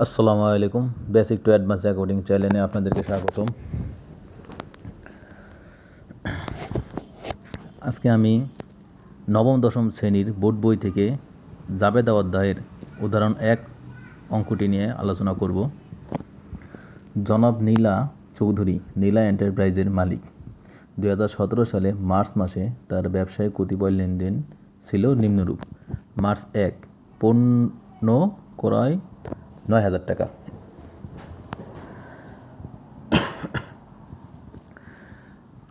আসসালামু আলাইকুম। Basic to advance accounting চ্যানেলে আপনাদেরকে স্বাগতম। আজকে আমি নবম দশম শ্রেণীর বোর্ড বই থেকে জাবেদা অধ্যায়ের উদাহরণ 1 অঙ্কটি নিয়ে আলোচনা করব। জনাব নীলা চৌধুরী নীলা এন্টারপ্রাইজের মালিক। 2017 সালে মার্চ মাসে তার ব্যবসায় কতিপয় লেনদেন ছিল নিম্নরূপ। মার্চ 1, পণ্য ক্রয় 9,000 টাকা।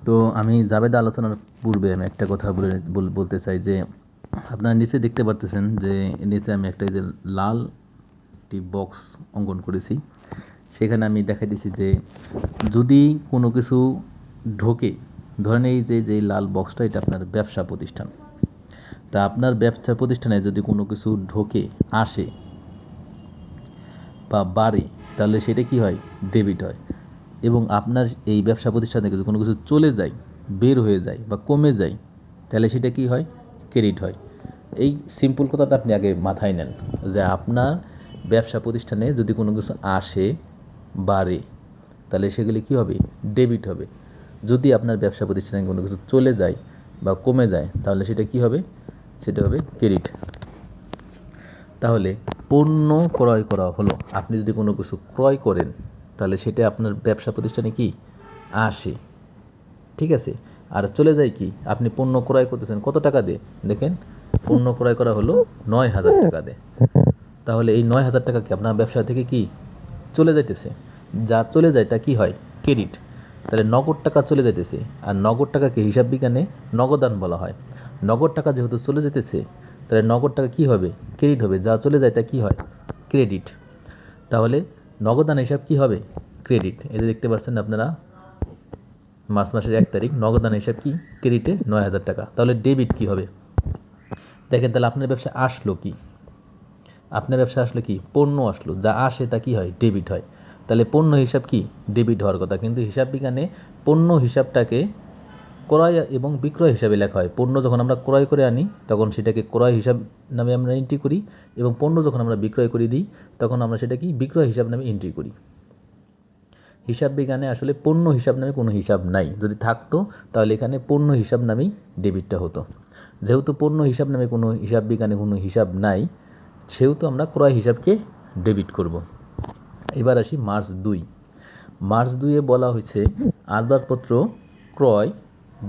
তো আমি জাবেদা আলোচনার পূর্বে আমি একটা কথা বলতে চাই যে আপনারা নিচে দেখতে পারতেছেন যে নিচে আমি একটা যে লাল একটি বক্স অঙ্কন করেছি। সেখানে আমি দেখাইতেছি যে যদি কোনো কিছু ঢোকে, ধরেন এই যে লাল বক্সটা, এটা আপনার ব্যবসা প্রতিষ্ঠান। তা আপনার ব্যবসা প্রতিষ্ঠানে যদি কোনো কিছু ঢোকে, আসে বা বাড়ে, তাহলে সেটা কি হয়? ডেবিট হয়। এবং আপনার এই ব্যবসা প্রতিষ্ঠান থেকে যদি কোনো কিছু চলে যায়, বের হয়ে যায় বা কমে যায়, তাহলে সেটা কি হয়? ক্রেডিট হয়। এই সিম্পল কথাটা আপনি আগে মাথায় নেন যে আপনার ব্যবসা প্রতিষ্ঠানে যদি কোনো কিছু আসে, বাড়ে, তাহলে সেগুলি কী হবে? ডেবিট হবে। যদি আপনার ব্যবসা প্রতিষ্ঠানে কোনো কিছু চলে যায় বা কমে যায়, তাহলে সেটা কি হবে? সেটা হবে ক্রেডিট। তাহলে পণ্য ক্রয় করা হলো, আপনি যদি কোনো কিছু ক্রয় করেন তাহলে সেটা আপনার ব্যবসা প্রতিষ্ঠানে কি আসে, ঠিক আছে? আর চলে যায় কি? আপনি পণ্য ক্রয় করতেছেন কত টাকা দিয়ে? দেখেন, পণ্য ক্রয় করা হলো 9,000 টাকা দিয়ে। তাহলে এই 9,000 টাকা কি আপনার ব্যবসা থেকে কি চলে যাইতেছে? যা চলে যায় তা কি হয়? ক্রেডিট। তাহলে নগদ টাকা চলে যাইতেছে, আর নগদ টাকাকে হিসাব বিজ্ঞানে নগদান বলা হয়। নগদ টাকা যেহেতু চলে যেতেছে, তাহলে নগদ টাকা কী হবে? ক্রেডিট হবে। যা চলে যায় তা কী হয়? ক্রেডিট। তাহলে নগদান হিসাব কী হবে? ক্রেডিট। এই যে দেখতে পাচ্ছেন আপনারা, মার্চ মাসের 1 তারিখ নগদান হিসাব কি? ক্রেডিটে 9,000 টাকা। তাহলে ডেবিট কি হবে? দেখেন, তাহলে আপনার ব্যবসায় আসলো কি? আপনার ব্যবসা আসলে কি? পণ্য আসলো। যা আসে তা কী হয়? ডেবিট হয়। তাহলে পণ্য হিসাব কি? ডেবিট হওয়ার কথা। কিন্তু হিসাব বিজ্ঞানে পণ্য হিসাবটাকে ক্রয় এবং বিক্রয় হিসাবে লেখা হয়। পণ্য যখন আমরা ক্রয় করে আনি তখন সেটাকে ক্রয় হিসাব নামে আমরা এন্ট্রি করি, এবং পণ্য যখন আমরা বিক্রয় করে দিই তখন আমরা সেটা কি? বিক্রয় হিসাব নামে এন্ট্রি করি। হিসাব বিজ্ঞানে আসলে পণ্য হিসাব নামে কোনো হিসাব নাই। যদি থাকতো তাহলে এখানে পণ্য হিসাব নামেই ডেবিটটা হতো। যেহেতু পণ্য হিসাব নামে কোনো হিসাব বিজ্ঞানে কোনো হিসাব নাই, সেহেতু আমরা ক্রয় হিসাবকে ডেবিট করব। এবার আসি মার্চ 2। মার্চ 2-এ বলা হয়েছে আসবাবপত্র ক্রয়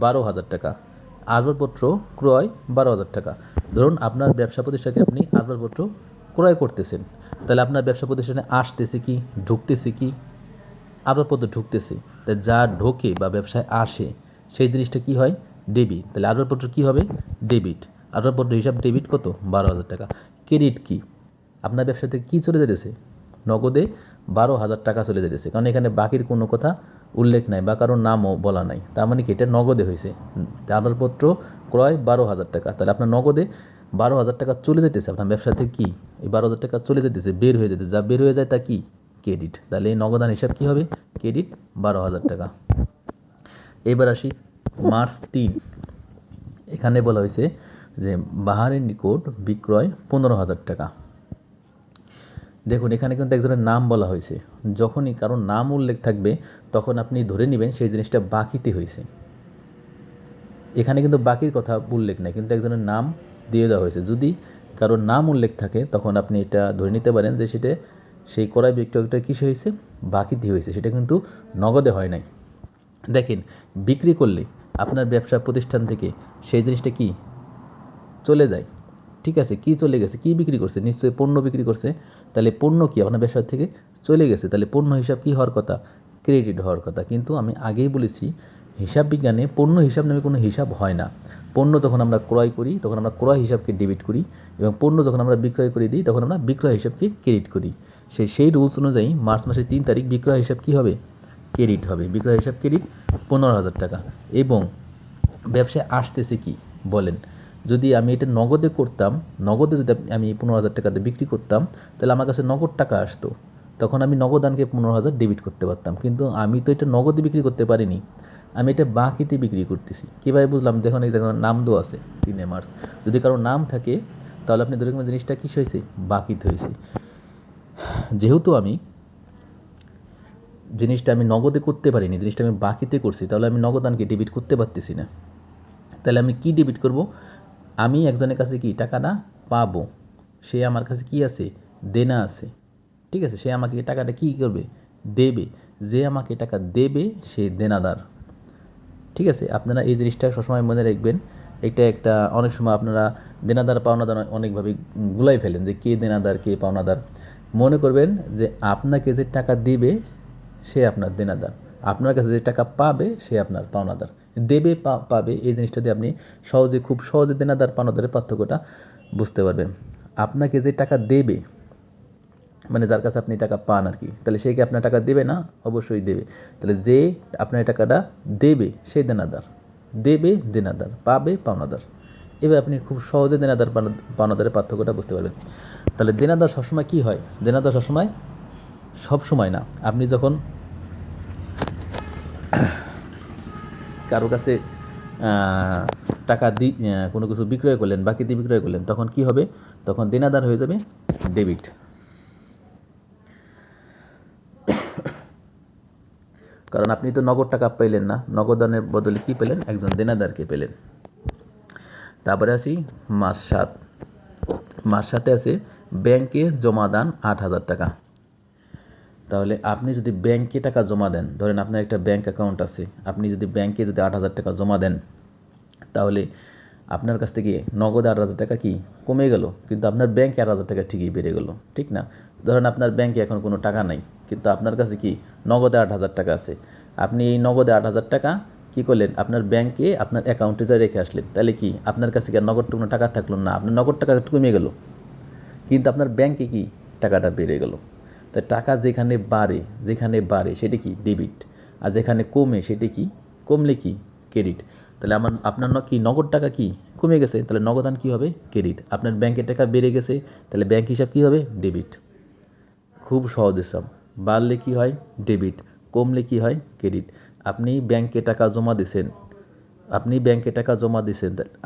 12,000 টাকা। আসবাবপত্র ক্রয় 12,000 টাকা। ধরুন আপনার ব্যবসা প্রতিষ্ঠানে আপনি আসবাবপত্র ক্রয় করতেছেন, তাহলে আপনার ব্যবসা প্রতিষ্ঠানে আসতেছে কি? ঢুকতেছে কি? আসবাবপত্র ঢুকতেছে। তাই যা ঢোকে বা ব্যবসায় আসে সেই জিনিসটা কি হয়? ডেবিট। তাহলে আসবাবপত্র কী হবে? ডেবিট। আসবাবপত্র হিসাব ডেবিট কত? 12,000 টাকা। ক্রেডিট কি? আপনার ব্যবসা থেকে কী চলে যেতেছে? নগদে 12,000 টাকা চলে যেতেছে, কারণ এখানে বাকির কোনো কথা উল্লেখ নাই বা কারোর নামও বলা নাই। তার মানে কি? এটা নগদে হয়েছে। আসবাবপত্র ক্রয় 12,000 টাকা, তাহলে আপনার নগদে 12,000 টাকা চলে যেতেছে আপনার ব্যবসা থেকে। কি? এই 12,000 টাকা চলে যেতেছে, বের হয়ে যেতেছে। যা বের হয়ে যায় তা কি? ক্রেডিট। তাহলে এই নগদান হিসাব কী হবে? ক্রেডিট 12,000 টাকা। এবার আসি মার্চ 3। এখানে বলা হয়েছে যে বাহারের নিকট বিক্রয় 15,000 টাকা। দেখুন, এখানে কিন্তু একজনের নাম বলা হয়েছে। যখনই কারোর নাম উল্লেখ থাকবে তখন আপনি ধরে নেবেন সেই জিনিসটা বাকিতে হয়েছে। এখানে কিন্তু বাকির কথা উল্লেখ নেই, কিন্তু একজনের নাম দিয়ে দেওয়া হয়েছে। যদি কারোর নাম উল্লেখ থাকে তখন আপনি এটা ধরে নিতে পারেন যে সেটা সেই ক্রয় বিক্রয়টা কিসে হয়েছে? বাকিতে হয়েছে। সেটা কিন্তু নগদে হয় নাই। দেখেন, বিক্রি করলে আপনার ব্যবসা প্রতিষ্ঠান থেকে সেই জিনিসটা কি চলে যায়, ঠিক আছে? কি চলে গেছে? কি বিক্রি করছে? নিশ্চয়ই পণ্য বিক্রি করছে। তাহলে পণ্য কি আপনার ব্যবসা থেকে চলে গেছে, তাহলে পণ্য হিসাব কি হওয়ার কথা? ক্রেডিট হওয়ার কথা। কিন্তু আমি আগেই বলেছি, হিসাব বিজ্ঞানে পণ্য হিসাব নামে কোনো হিসাব হয় না। পণ্য যখন আমরা ক্রয় করি তখন আমরা ক্রয় হিসাবকে ডেবিট করি, এবং পণ্য যখন আমরা বিক্রয় করে দিই তখন আমরা বিক্রয় হিসাবকে ক্রেডিট করি। সেই রুলস অনুযায়ী মার্চ মাসের 3 তারিখ বিক্রয় হিসাব কী হবে? ক্রেডিট হবে। বিক্রয় হিসাব ক্রেডিট 15,000 টাকা। এবং ব্যবসায় আসতেছে কি বলেন? যদি আমি এটা নগদে করতাম, নগদে যদি আমি 15,000 টাকাতে বিক্রি করতাম, তাহলে আমার কাছে নগদ টাকা আসতো, তখন আমি নগদানকে 15,000 ডেবিট করতে পারতাম। কিন্তু আমি তো এটা নগদে বিক্রি করতে পারিনি, আমি এটা বাকিতে বিক্রি করতেছি। কীভাবে বুঝলাম? দেখুন, এই জায়গায় নাম দেওয়া আছে 3 মার্চ। যদি কারো নাম থাকে তাহলে আপনি ধরে রাখবেন জিনিসটা কী হয়েছে? বাকিতে হয়েছে। যেহেতু আমি জিনিসটা আমি নগদে করতে পারিনি, জিনিসটা আমি বাকিতে করছি, তাহলে আমি নগদানকে ডেবিট করতে পারতেছি না। তাহলে আমি কি ডেবিট করব? আমি একজনের কাছে কি টাকাটা পাবো, সে আমার কাছে কি আছে, দেনা আছে, ঠিক আছে, সে আমাকে টাকাটা কী করবে, দেবে। যে আমাকে টাকা দেবে সে দেনাদার, ঠিক আছে। আপনারা এই জিনিসটা সবসময় মনে রাখবেন। এটা একটা অনেক সময় আপনারা দেনাদার পাওনাদার অনেকভাবে গুলাই ফেলেন যে কে দেনাদার কে পাওনাদার। মনে করবেন যে আপনাকে যে টাকা দেবে সে আপনার দেনাদার, আপনার কাছে যে টাকা পাবে সে আপনার পাওনাদার। দেবে পাবে এই জিনিসটা দিয়ে আপনি খুব সহজে দেনাদার পাওনাদারের পার্থক্যটা বুঝতে পারবেন। আপনাকে যে টাকা দেবে মানে যার কাছে আপনি টাকা পান আর কি, তাহলে সে কি আপনার টাকা দেবে না? অবশ্যই দেবে। তাহলে যে আপনার টাকাটা দেবে সে দেনাদার, দেবে দেনাদার, পাবে পাওনাদার। এবার আপনি খুব সহজে দেনাদার পাওনাদারের পার্থক্যটা বুঝতে পারবেন। তাহলে দেনাদার সবসময় কী হয়? দেনাদার সবসময় না, আপনি যখন কারো কাছে টাকা কোনো কিছু বিক্রয় করলেন, বাকিতে বিক্রয় করলেন, তখন কি হবে? তখন দেনাদার হয়ে যাবে ডেবিট। কারণ আপনি তো নগদ টাকা পেলেন না, নগদানের বদলে কী পেলেন? একজন দেনাদারকে পেলেন। তারপরে আসি মাস 7। মাস 7-এ আছে ব্যাংকে জমা দান 8,000 টাকা। তাহলে আপনি যদি ব্যাংকে টাকা জমা দেন, ধরেন আপনার একটা ব্যাংক অ্যাকাউন্ট আছে, আপনি যদি ব্যাংকে যদি 8,000 টাকা জমা দেন, তাহলে আপনার কাছ থেকে নগদে 8,000 টাকা কি কমে গেল, কিন্তু আপনার ব্যাংকে 8,000 টাকা ঠিকই বেড়ে গেল, ঠিক না? ধরেন আপনার ব্যাংকে এখন কোনো টাকা নাই, কিন্তু আপনার কাছে কি নগদে 8,000 টাকা আছে। আপনি এই নগদে 8,000 টাকা কী করলেন? আপনার ব্যাংকে আপনার অ্যাকাউন্টে যা রেখে আসলেন, তাহলে কি আপনার কাছে কি আর নগদ কোনো টাকা থাকলো না? আপনার নগদ টাকা কমে গেল, কিন্তু আপনার ব্যাংকে কি টাকাটা বেড়ে গেল। তাই টাকা যেখানে বাড়ে সেটি কি ডেবিট, আর যেখানে কমে সেটি কি কমলে কি ক্রেডিট। তাহলে আপনার কি নগদ টাকা কি কমে গেছে, তাহলে নগদান কি হবে? ক্রেডিট। আপনার ব্যাংকের টাকা বেড়ে গেছে, তাহলে ব্যাংক হিসাব কী হবে? ডেবিট। খুব সহজ হিসাব। বাড়লে কি হয়? ডেবিট। কমলে কি হয়? ক্রেডিট। আপনি ব্যাংকে টাকা জমা দিছেন,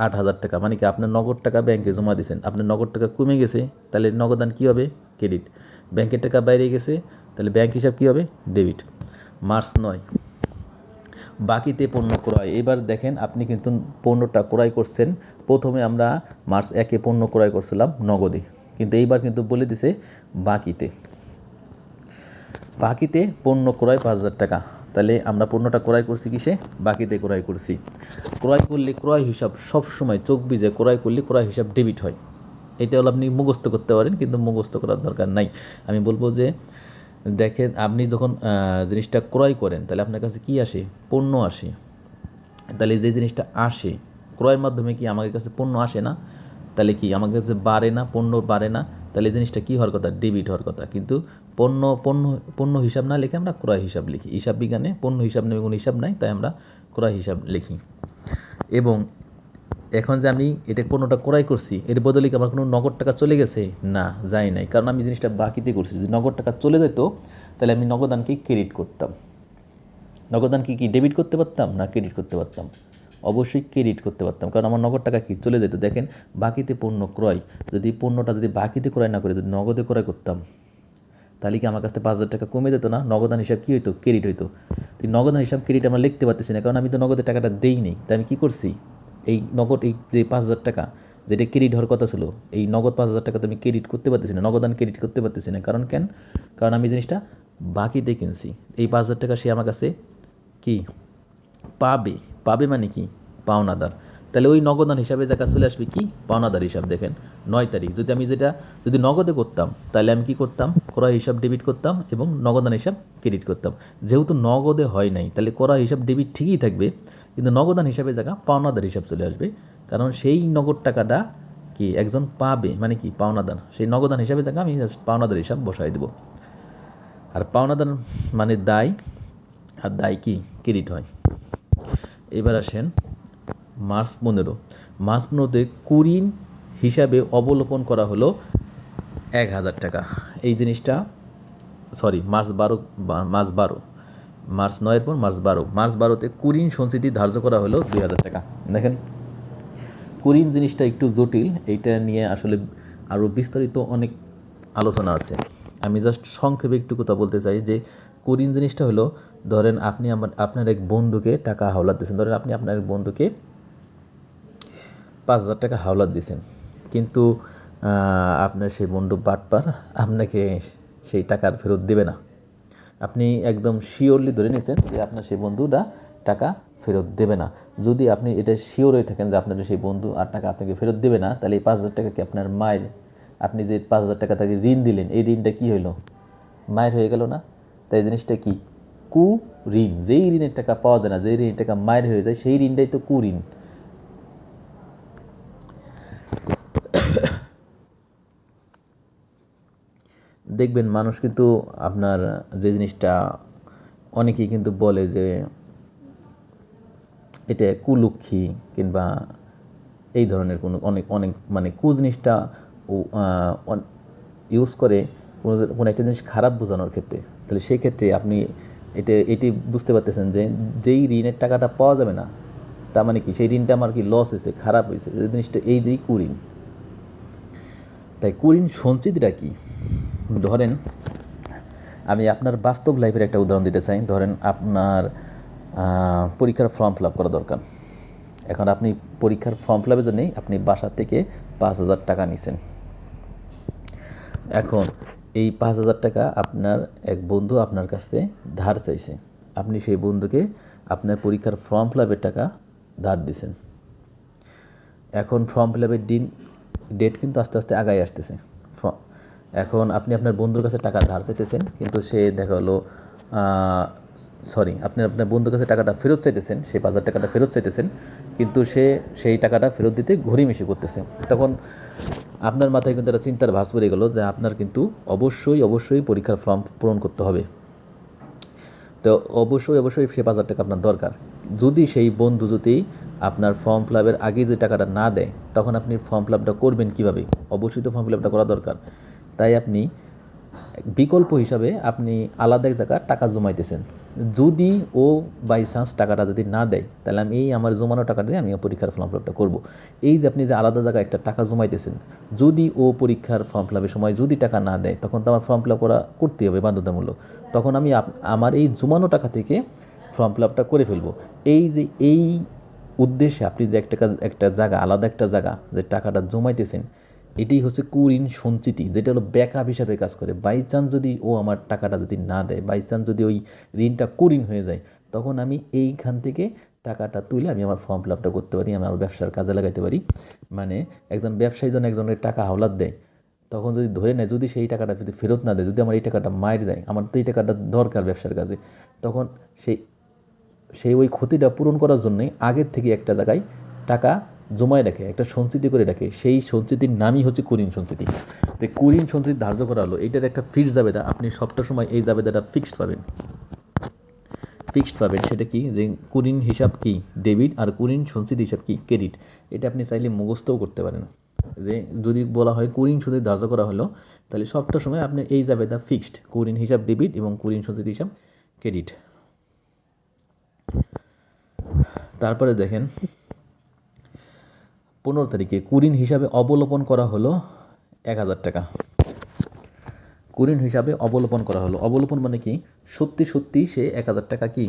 8,000 টাকা, মানে কি আপনার নগদ টাকা ব্যাংকে জমা দিছেন, আপনার নগদ টাকা কমে গেছে, তাহলে নগদান কী হবে? ক্রেডিট। ব্যাংকের টাকা বাইরে গেছে, তাহলে ব্যাংক হিসাব কী হবে? ডেবিট। মার্চ 9, বাকিতে পণ্য ক্রয়। এবার দেখেন আপনি কিন্তু পণ্যটা ক্রয় করছেন, প্রথমে আমরা মার্চ 1-এ পণ্য ক্রয় করছিলাম নগদে, কিন্তু এইবার কিন্তু বলে দিছে বাকিতে পণ্য ক্রয় 5,000 টাকা। তাহলে আমরা পণ্যটা ক্রয় করছি কিসে? বাকিতে ক্রয় করছি। ক্রয় করলে ক্রয় হিসাব সবসময় চোখ বুজে ক্রয় করলে ক্রয় হিসাব ডেবিট হয়। এটা হলো আপনি মুখস্থ করতে পারেন, কিন্তু মুখস্থ করার দরকার নাই। আমি বলবো যে দেখেন আপনি যখন জিনিসটা ক্রয় করেন, তাহলে আপনার কাছে কি আসে? পণ্য আসে। তাহলে যে জিনিসটা আসে ক্রয়ের মাধ্যমে, কি আমাদের কাছে পণ্য আসে না? তাহলে কি আমার কাছে পণ্য বাড়ে না? তাহলে জিনিসটা কী হওয়ার কথা? ডেবিট হওয়ার কথা। কিন্তু পণ্য হিসাব না লিখে আমরা ক্রয় হিসাব লিখি। হিসাব বিজ্ঞানে পণ্য হিসাব নেই, কোনো হিসাব নাই, তাই আমরা ক্রয় হিসাব লিখি। এবং এখন যে আমি পণ্যটা ক্রয় করছি, এর বদলে কি আমার কোনো নগদ টাকা চলে গেছে? না, যায় নাই, কারণ আমি জিনিসটা বাকিতে করছি। যদি নগদ টাকা চলে যেত, তাহলে আমি নগদানকে ক্রেডিট করতাম। নগদানকে কি ডেবিট করতে পারতাম? না, ক্রেডিট করতে পারতাম। অবশ্যই ক্রেডিট করতে পারতাম, কারণ আমার নগদ টাকা কি চলে যেত। দেখেন বাকিতে পণ্য ক্রয়, যদি পণ্যটা যদি বাকিতে ক্রয় না করে যদি নগদে ক্রয় করতাম, তাহলে কি আমার কাছ থেকে 5,000 টাকা কমে যেত না? নগদান হিসাব কী হইতো? ক্রেডিট হইতো। তো নগদান হিসাব ক্রেডিট আমরা লিখতে পারতেছি না, কারণ আমি তো নগদের টাকাটা দেই নেই। তাই আমি কী করছি? এই যে 5,000 টাকা যেটা ক্রেডিট হওয়ার কথা ছিল, এই নগদ 5,000 টাকা তো আমি ক্রেডিট করতে পারতেছি না, নগদান ক্রেডিট করতে পারতেছি না। কারণ আমি জিনিসটা বাকিতে কিনছি। এই 5,000 টাকা সে আমার কাছে কি পাবে মানে কি? পাওনাদার। তাহলে ওই নগদান হিসাবে জায়গা চলে আসবে কি? পাওনাদার হিসাব। দেখেন 9 তারিখ যদি নগদে করতাম, তাহলে আমি কি করতাম? ক্রয় হিসাব ডেবিট করতাম এবং নগদান হিসাব ক্রেডিট করতাম। যেহেতু নগদে হয় নাই, তাহলে ক্রয় হিসাব ডেবিট ঠিকই থাকবে, কিন্তু নগদান হিসাবে জায়গা পাওনাদার হিসাব চলে আসবে। কারণ সেই নগদ টাকাটা কি একজন পাবে, মানে কি? পাওনাদার। সেই নগদান হিসাবে জায়গা আমি পাওনাদার হিসাব বসাই দেব। আর পাওনাদার মানে দায়, আর দায় কি? ক্রেডিট হয়। এবার আসেন মার্চ 15। মার্চ 15-তে কুরিন হিসাবে অবলোকন করা হলো 1,000 টাকা। এই জিনিসটা মার্চ 9-এর পর মার্চ 12তে কুরিন সঞ্চিতি ধার্য করা হলো 2,000 টাকা। দেখেন কুরিন জিনিসটা একটু জটিল, এইটা নিয়ে আসলে আরও বিস্তারিত অনেক আলোচনা আছে। আমি জাস্ট সংক্ষেপে একটু কথা বলতে চাই যে কুরিন জিনিসটা হলো, ধরেন আপনি আপনার এক বন্ধুকে টাকা হাওলাত দিয়েছেন, ধরেন আপনি আপনার এক বন্ধুকে 5,000 টাকা হাওলাত দিয়েছেন, কিন্তু আপনার সেই বন্ধু বাটপার, আপনাকে সেই টাকার ফেরত দেবে না। আপনি একদম শিওরলি ধরে নিয়েছেন যে আপনার সেই বন্ধুটা টাকা ফেরত দেবে না। যদি আপনি এটা শিওর হয়ে থাকেন যে আপনার সেই বন্ধু আর টাকা আপনাকে ফেরত দেবে না, তাহলে এই 5,000 টাকা কি আপনার মায়ের, আপনি যে 5,000 টাকা তাকে ঋণ দিলেন, এই ঋণটা কী হইলো? মায়ের হয়ে গেল না? তাই জিনিসটা কি? কু ঋণ। যেই ঋণের টাকা পাওয়া যায় না, যেই ঋণের টাকা মায়ের হয়ে যায়, সেই ঋণটাই তো কুঋণ। দেখবেন মানুষ কিন্তু আপনার যে জিনিসটা অনেকেই কিন্তু বলে যে এটা কুলক্ষী কিংবা এই ধরনের কোনো অনেক অনেক মানে জিনিসটা ইউজ করে কোনো একটা জিনিস খারাপ বোঝানোর ক্ষেত্রে। তাহলে সেই ক্ষেত্রে আপনি এটি বুঝতে পারতেছেন যে যেই ঋণের টাকাটা পাওয়া যাবে না, তার মানে কি সেই ঋণটা আমার কি লস হয়েছে, খারাপ হয়েছে, এই জিনিসটা এই দিয়েই কুঋণ। তাই কুঋণ সঞ্চিতিটা কি? ধরেন আমি আপনার বাস্তব লাইফের একটা উদাহরণ দিতে চাই। ধরেন আপনার পরীক্ষার ফর্ম ফিল আপ করা দরকার। এখন আপনি পরীক্ষার ফর্ম ফিল আপের জন্যই আপনি বাসা থেকে 5,000 টাকা নিছেন। এখন এই 5,000 টাকা আপনার এক বন্ধু আপনার কাছে ধার চাইছে। আপনি সেই বন্ধুকে আপনার পরীক্ষার ফর্ম ফিল আপের টাকা ধার দিছেন। এখন ফর্ম ফিল আপের ডেট কিন্তু আস্তে আস্তে আগায় আসতেছে। এখন আপনি আপনার বন্ধুর কাছে টাকা ধার চাইতেছেন, কিন্তু সে দেখা হলো আপনি আপনার বন্ধুর কাছে টাকাটা ফেরত চাইতেছেন, সেই 5,000 টাকাটা ফেরত চাইতেছেন, কিন্তু সে সেই টাকাটা ফেরত দিতে ঘড়িমেশি করতেছে। তখন আপনার মাথায় কিন্তু একটা চিন্তার ভাঁজ পড়ে গেল যে আপনার কিন্তু অবশ্যই পরীক্ষার ফর্ম পূরণ করতে হবে। তো অবশ্যই সে 5,000 টাকা আপনার দরকার। যদি সেই বন্ধু যদি আপনার ফর্ম ফিল আপের আগে যে টাকাটা না দেয়, তখন আপনি ফর্ম ফিল আপটা করবেন কীভাবে? অবশ্যই তো ফর্ম ফিল আপটা করা দরকার। তাই আপনি বিকল্প হিসাবে আপনি আলাদা এক জায়গায় টাকা জমাইতেছেন। যদি ও বাই চান্স টাকাটা যদি না দেয়, তাহলে আমি আমার জমানো টাকা দিয়ে আমি পরীক্ষার ফর্ম ফিল আপটা করবো। এই যে আপনি যে আলাদা জায়গায় একটা টাকা জমাইতেছেন, যদি ও পরীক্ষার ফর্ম ফিল আপের সময় যদি টাকা না দেয়, তখন তো আমার ফর্ম ফিল আপ করতেই হবে বাধ্যতামূলক। তখন আমি আমার এই জমানো টাকা থেকে ফর্ম ফিল আপটা করে ফেলবো। এই উদ্দেশ্যে আপনি যে একটা জায়গা, আলাদা একটা জায়গা যে টাকাটা জমাইতেছেন, এটাই হচ্ছে কুঋণ সঞ্চিতি, যেটা হলো ব্যাকআপ হিসাবে কাজ করে। বাই চান্স যদি ও আমার টাকাটা যদি না দেয়, বাই চান্স যদি ওই ঋণটা কুঋণ হয়ে যায়, তখন আমি এইখান থেকে টাকাটা তুলে আমি আমার ফর্ম ফিল আপটা করতে পারি, আমি আমার ব্যবসার কাজে লাগাইতে পারি। মানে একজন ব্যবসায়ী যখন একজনের টাকা হাওলাত দেয়, তখন যদি ধরে নেয় যদি সেই টাকাটা যদি ফেরত না দেয়, যদি আমার এই টাকাটা মায়ের যায়, আমার তো এই টাকাটা দরকার ব্যবসার কাজে, তখন সেই ওই ক্ষতিটা পূরণ করার জন্যই আগের থেকে একটা জায়গায় টাকা জমায় রাখে, একটা সঞ্চিতি করে রাখে। সেই সঞ্চিতির নামই হচ্ছে কুঋণ সঞ্চিতি। তো কুঋণ সঞ্চিতি ধার্য করা হলো, এটার একটা ফিক্সড জাবেদা। আপনি সবটা সময় এই জাবেদাটা ফিক্সড পাবেন। সেটা কি? যে কুঋণ হিসাব কি ডেবিট, আর কুঋণ সঞ্চিতি হিসাব কি ক্রেডিট। এটা আপনি চাইলে মুখস্থও করতে পারেন। যে যদি বলা হয় কুঋণ সঞ্চিতি ধার্য করা হলো, তাহলে সবটা সময় আপনি এই জাবেদা ফিক্সড, কুঋণ হিসাব ডেবিট এবং কুঋণ সঞ্চিতি হিসাব ক্রেডিট। তারপরে দেখেন 15 তারিখে কুঋণ হিসাবে অবলোপন করা হলো 1,000 টাকা। কুঋণ হিসাবে অবলোপন করা হলো। অবলোপন মানে কি? সত্যি সে 1,000 টাকা কি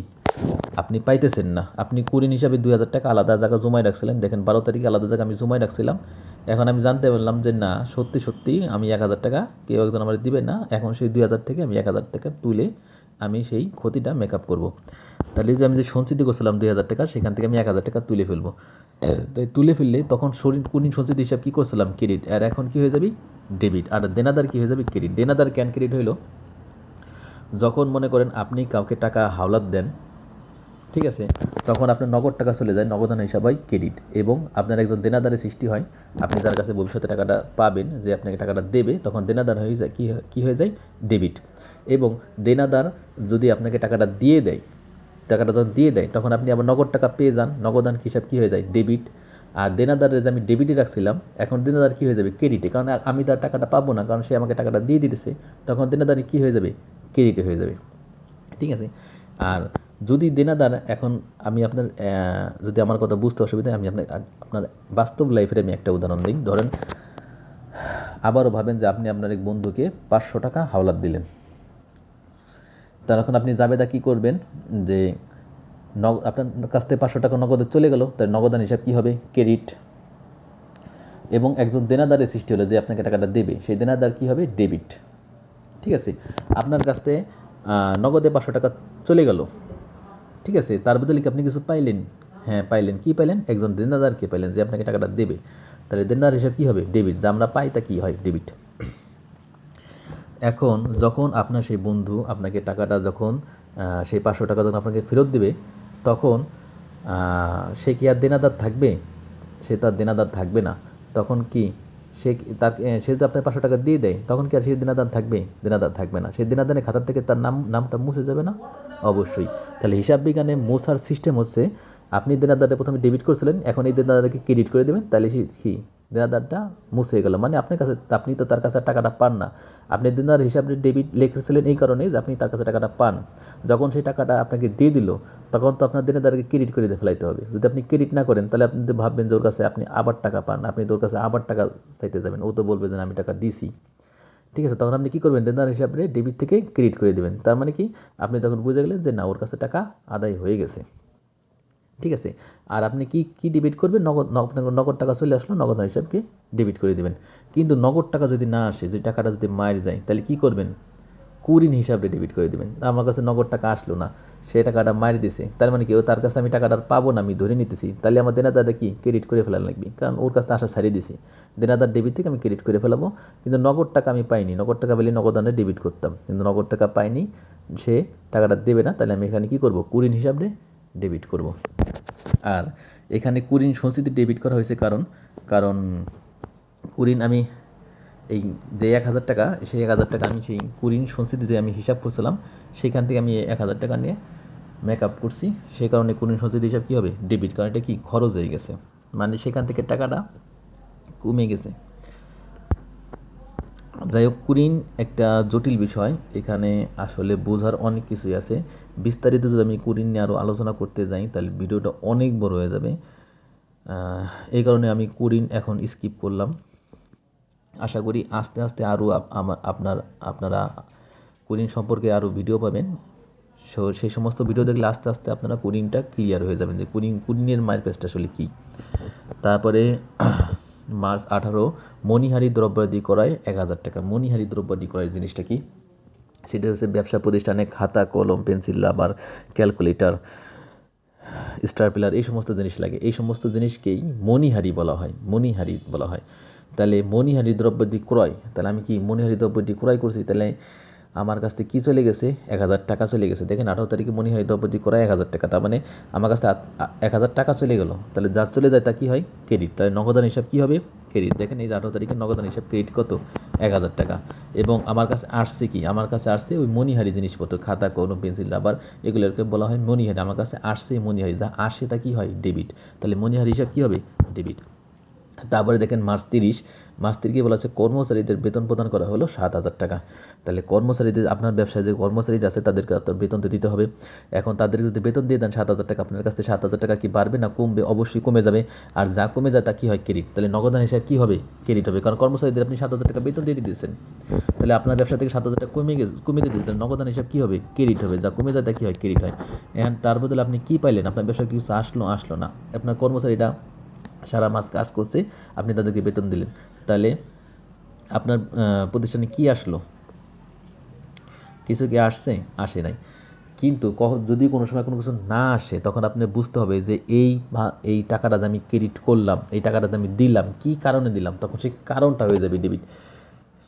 আপনি পাইতেছেন না। আপনি কুঋণ হিসাবে 2,000 টাকা আলাদা জায়গা জমায় রাখছিলেন। দেখেন 12 তারিখে আলাদা জায়গা আমি জমায় রাখছিলাম। এখন আমি জানতে পারলাম যে না, সত্যি আমি 1,000 টাকা কেউ একজন আমার দিবে না। এখন সেই 2,000 থেকে আমি 1,000 টাকা তুলে আমি সেই ক্ষতিটা মেকআপ করব। তাহলে যে আমি যে সঞ্চিতি করছিলাম 2,000 টাকা, সেখান থেকে আমি 1,000 টাকা তুলে ফেলবো। তাই তুলে ফেললে তখন কুঋণ সঞ্চিতি হিসাব কী করছিলাম? ক্রেডিট। আর এখন কী হয়ে যাবে? ডেবিট। আর দেনাদার কী হয়ে যাবে? ক্রেডিট। দেনাদার ক্যান ক্রেডিট হইল যখন মনে করেন আপনি কাউকে টাকা হাওলাত দেন, ঠিক আছে, তখন আপনার নগদ টাকা চলে যায়, নগদান হিসাব হয় ক্রেডিট, এবং আপনার একজন দেনাদারের সৃষ্টি হয়। আপনি যার কাছে ভবিষ্যতে টাকাটা পাবেন, যে আপনাকে টাকাটা দেবে, তখন দেনাদার হয়ে যায় কী হয়ে যায়? ডেবিট। এবং দেনাদার যদি আপনাকে টাকাটা দিয়ে দেয়, তখন আপনি আবার নগদ টাকা পেয়ে যান, নগদান হিসাব কী হয়ে যায়? ডেবিট। আর দেনাদারের যে আমি ডেবিটে রাখছিলাম, এখন দেনাদার কী হয়ে যাবে? ক্রেডিটে, কারণ আমি তার টাকাটা পাবো না, কারণ সে আমাকে টাকাটা দিয়ে দিতেছে। তখন দেনাদারি কী হয়ে যাবে? ক্রেডিটে হয়ে যাবে। ঠিক আছে। আর যদি দেনাদার, এখন আমি আপনার যদি আমার কথা বুঝতে অসুবিধা, আমি আপনার বাস্তব লাইফের আমি একটা উদাহরণ দিই। ধরেন আবারও ভাবেন যে আপনি আপনার এক বন্ধুকে 500 টাকা হাওলাত দিলেন। তখন আপনি জাবেদা কী করবেন যে আপনার কাছ থেকে 500 টাকা নগদে চলে গেল, তাই নগদান হিসাব কী হবে? ক্রেডিট। এবং একজন দেনাদারের সৃষ্টি হলো যে আপনাকে টাকাটা দেবে, সেই দেনাদার কী হবে? ডেবিট। ঠিক আছে, আপনার কাছ থেকে নগদে 500 টাকা চলে গেল, ঠিক আছে, তার বদলে কি আপনি কিছু পাইলেন? হ্যাঁ পাইলেন। কি পাইলেন? একজন দেনাদারকে পাইলেন যে আপনাকে টাকাটা দেবে, তাহলে দেনাদার হিসাব কী হবে? ডেবিট। যা আমরা পাই তা কী হয়? ডেবিট। এখন যখন আপনার সেই বন্ধু আপনাকে টাকাটা যখন সেই 500 টাকা যখন আপনাকে ফেরত দেবে, তখন সে কি আর দেনাদার থাকবে? সে তো আর দেনাদার থাকবে না। তখন কি সে সে যদি আপনার 500 টাকা দিয়ে দেয়, তখন কি আর সে দেনাদার থাকবে? দেনাদার থাকবে না। সেই দেনাদারের খাতা থেকে তার নামটা মুছে যাবে না? অবশ্যই। তাহলে হিসাব বিজ্ঞানে মোছার সিস্টেম হচ্ছে, আপনি দেনাদারটা প্রথমে ডেবিট করেছিলেন, এখন এই দেনাদারকে ক্রেডিট করে দেবেন, তাহলে কি দেনাদারটা মুছে গেল। মানে আপনি তো তার কাছে টাকাটা পান না। আপনি দেনাদার হিসাবে ডেবিট লিখেছিলেন এই কারণে যে আপনি তার কাছে টাকাটা পান। যখন সেই টাকাটা আপনাকে দিয়ে দিল, তখন তো আপনার দেনাদারকে ক্রেডিট করে ফেলাইতে হবে। যদি আপনি ক্রেডিট না করেন, তাহলে আপনি ভাববেন যে ওর কাছে আপনি আবার টাকা পান, আপনি তো ওর কাছে আবার টাকা চাইতে যাবেন, ও তো বলবে যে আমি টাকা দিছি। ঠিক আছে, তখন আপনি কী করবেন? দেনাদার হিসাবে ডেবিট থেকে ক্রেডিট করে দেবেন। তার মানে কি, আপনি তখন বুঝে গেলেন যে না, ওর কাছে টাকা আদায় হয়ে গেছে। ঠিক আছে, আর আপনি কি ডেবিট করবেন? নগদ টাকা চলে আসলো, নগদ হিসাবকে ডেবিট করে দেবেন। কিন্তু নগদ টাকা যদি না আসে, যদি টাকাটা যদি মায়ের যায়, তাহলে কি করবেন? কুরিন হিসাবে ডেবিট করে দেবেন। আমার কাছে নগদ টাকা আসলো না, সে টাকাটা মার দিছে, তার মানে কি ও তার কাছে আমি টাকাটা পাবো না, আমি ধরে নিতেছি, তাহলে আমার দেনাদারটা কি ক্রেডিট করে ফেলা লাগবে, কারণ ওর কাছে আসা ছাড়িয়ে দিছি। দেনাদার ডেবিট থেকে আমি ক্রেডিট করে ফেলাবো। কিন্তু নগদ টাকা আমি পাইনি, নগদ টাকা পেলে নগদানে ডেবিট করতাম, কিন্তু নগদ টাকা পাইনি, সে টাকাটা দেবে না, তাহলে আমি এখানে কি করব? কুরিন হিসাবে ডেবিট করব। আর এখানে কুরিন সঞ্চিতি ডেবিট করা হয়েছে কারণ কারণ কুরিন আমি এই যে 1000 টাকা, সেই 1000 টাকা আমি সেই কুরিন সঞ্চিতিতে আমি হিসাব করছিলাম, সেখান থেকে আমি 1000 টাকা নিয়ে মেকআপ করছি, সেই কারণে কুরিন সঞ্চিতি হিসাব কী হবে? ডেবিট। কারণ এটা কি খরচ হয়ে গেছে, মানে সেখান থেকে টাকাটা কমে গেছে। যাই হোক, কুরিন একটা জটিল বিষয়, এখানে আসলে বোঝার অনেক কিছুই আছে। বিস্তারিত যদি আমি কুরিন নিয়ে আরও আলোচনা করতে যাই, তাহলে ভিডিওটা অনেক বড় হয়ে যাবে। এই কারণে আমি কুরিন এখন স্কিপ করলাম। আশা করি আস্তে আস্তে আরও আপনারা কুরিন সম্পর্কে আরও ভিডিও পাবেন। সেই সমস্ত ভিডিও দেখলে আস্তে আস্তে আপনারা কুরিনটা ক্লিয়ার হয়ে যাবেন যে কুরিনের মায়ের পেজটা আসলে কী। তারপরে মার্চ 18 মণিহারি দ্রব্যাদি করায় 1000 টাকা। মণিহারি দ্রব্যাদি করায় জিনিসটা কি? সেটা হচ্ছে ব্যবসা প্রতিষ্ঠানে খাতা, কলম, পেন্সিল, রাবার, ক্যালকুলেটর, স্টারপিলার, এই সমস্ত জিনিস লাগে। এই সমস্ত জিনিসকেই মণিহারি বলা হয়, মণিহারি বলা হয়। তাহলে মণিহারি দ্রব্যাদি ক্রয়, তাহলে আমি কি মণিহারি দ্রব্যটি ক্রয় করছি, তাহলে আমার কাছ থেকে কী চলে গেছে? 1000 টাকা চলে গেছে। দেখেন 18 তারিখে মণিহারি দ্রব্যটি ক্রয় 1000 টাকা, তার মানে আমার কাছে 1000 টাকা চলে গেল। তাহলে যা চলে যায় তা কী হয়? ক্রেডিট। তাহলে নগদান হিসাব কী হবে? ক্রেডিট। দেখেন এই যে 18 তারিখে নগদান হিসাব ক্রেডিট কত? 1000 টাকা। এবং আমার কাছে আসছে কি? আমার কাছে আসছে ওই মণিহারি জিনিসপত্র, খাতা, কলম, পেন্সিল, রাবার, এগুলোকে বলা হয় মণিহারি। আমার কাছে আসছে মণিহারি, যা আসে তা কী হয়? ডেবিট। তাহলে মণিহারি হিসাব কী হবে? ডেবিট। তারপরে দেখেন মার্চ 30 বলা আছে কর্মচারীদের বেতন প্রদান করা হলো 7000 টাকা। তাহলে কর্মচারীদের, আপনার ব্যবসায় যে কর্মচারীরা আছে তাদেরকে আপনার বেতন দিতে হবে। এখন তাদেরকে যদি বেতন দিয়ে দেন 7000 টাকা, আপনার কাছ থেকে 7000 টাকা কি বাড়বে না কমবে? অবশ্যই কমে যাবে। আর যা কমে যায় তা কী হয়? ক্রেডিট। তাহলে নগদান হিসাব কী হবে? ক্রেডিট হবে, কারণ কর্মচারীদের আপনি 7000 টাকা বেতন দিয়ে দিতেছেন। তাহলে আপনার ব্যবসা থেকে 7000 টাকা কমে যেতে, তাহলে নগদান হিসাব কী হবে? ক্রেডিট হবে। যা কমে যায় তা কী হয়? ক্রেডিট হয়। এখন তার বদলে আপনি কী পাইলেন? আপনার ব্যবসায় কিছু আসলো না, আপনার কর্মচারীরা সারা মাস কাজ করছে, আপনি তাদেরকে বেতন দিলেন, তাহলে আপনার প্রতিষ্ঠানে কি আসলো? কিছু কি আসছে? আসে নাই। কিন্তু যদি কোনো সময় কোনো কিছু না আসে, তখন আপনি বুঝতে হবে যে এই টাকাটা আমি ক্রেডিট করলাম, এই টাকাটা আমি দিলাম, কী কারণে দিলাম, তখন সেই কারণটা হয়ে যাবে ডেবিট।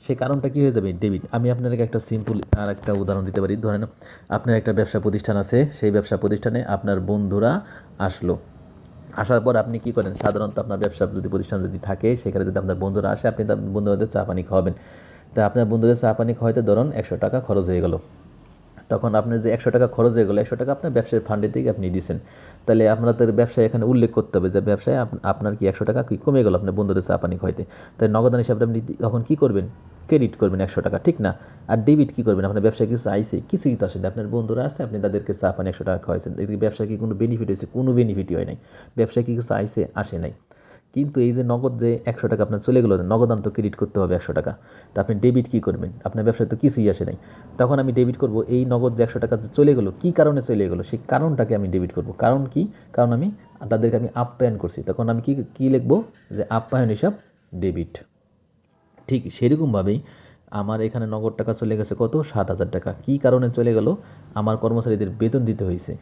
সেই কারণটা কী হয়ে যাবে? ডেবিট। আমি আপনাদেরকে একটা সিম্পল আর একটা উদাহরণ দিতে পারি। ধরেন আপনার একটা ব্যবসা প্রতিষ্ঠান আছে, সেই ব্যবসা প্রতিষ্ঠানে আপনার বন্ধুরা আসলো, আসার পর আপনি কী করেন? সাধারণত আপনার ব্যবসা প্রতিষ্ঠান যদি থাকে, সেখানে যদি আপনার বন্ধুরা আসে, আপনি তার বন্ধুদের চা পানি খাওয়াবেন। তা আপনার বন্ধুদের চা পানি খাওয়াইতে ধরুন 100 টাকা খরচ হয়ে গেল। তখন আপনার যে 100 টাকা খরচ হয়ে গেলো, 100 টাকা আপনার ব্যবসার ফান্ডে থেকে আপনি দিয়েছেন। তাহলে আপনাদের ব্যবসায় এখানে উল্লেখ করতে হবে যে ব্যবসায় আপনার কি 100 টাকা কি কমে গেল আপনার বন্ধুদের চা পানি খাওয়াইতে। তাই নগদান হিসাবে আপনি তখন কী করবেন? ক্রেডিট করবেন 100 টাকা, ঠিক না? আর ডেবিট কী করবেন? আপনার ব্যবসায় কিছু আইসে, কিছুই তো আসেনি, আপনার বন্ধুরা আসছে, আপনি তাদেরকে চা পানি 100 টাকা খাওয়াইছেন। ব্যবসায় কি কোনো বেনিফিট হয়েছে? কোনো বেনিফিটই হয় নাই। ব্যবসায় কি কিছু আইসে? আসে নাই। কিন্তু এই যে নগদ যে 100 টাকা আপনার চলে গেলো, নগদান তো ক্রেডিট করতে হবে 100 টাকা। তো আপনি ডেবিট কী করবেন? আপনার ব্যবসায় তো কিছুই আসে নাই। তখন আমি ডেবিট করব এই নগদ যে 100 টাকা যে চলে গেলো, কী কারণে চলে গেলো সেই কারণটাকে আমি ডেবিট করব। কারণ কি? কারণ আমি তাদেরকে আমি আপ্যায়ন করছি। তখন আমি কি লিখব? যে আপ্যায়ন হিসাব ডেবিট। ঠিক সেরকমভাবেই আমার এখানে নগদ টাকা চলে গেছে কত? 7,000 টাকা। কী কারণে চলে গেল? আমার কর্মচারীদের বেতন দিতে হয়েছে,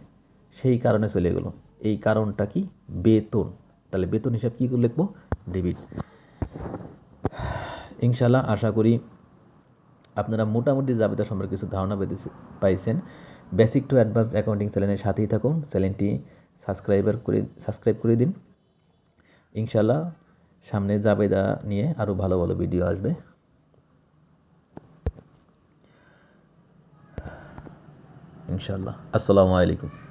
সেই কারণে চলে গেল। এই কারণটা কি? বেতন। তাহলে বেতন হিসাব কী করে লিখব? ডেবিট। ইনশাল্লাহ আশা করি আপনারা মোটামুটি জাবেদা সম্পর্কে কিছু ধারণা পাইছেন। বেসিক টু অ্যাডভান্স অ্যাকাউন্টিং চ্যানেলের সাথেই থাকুন। চ্যানেলটি সাবস্ক্রাইব করে দিন। ইনশাল্লাহ সামনে জাবেদা নিয়ে আরও ভালো ভালো ভিডিও আসবে। ইনশাল্লাহ। আসসালামু আলাইকুম।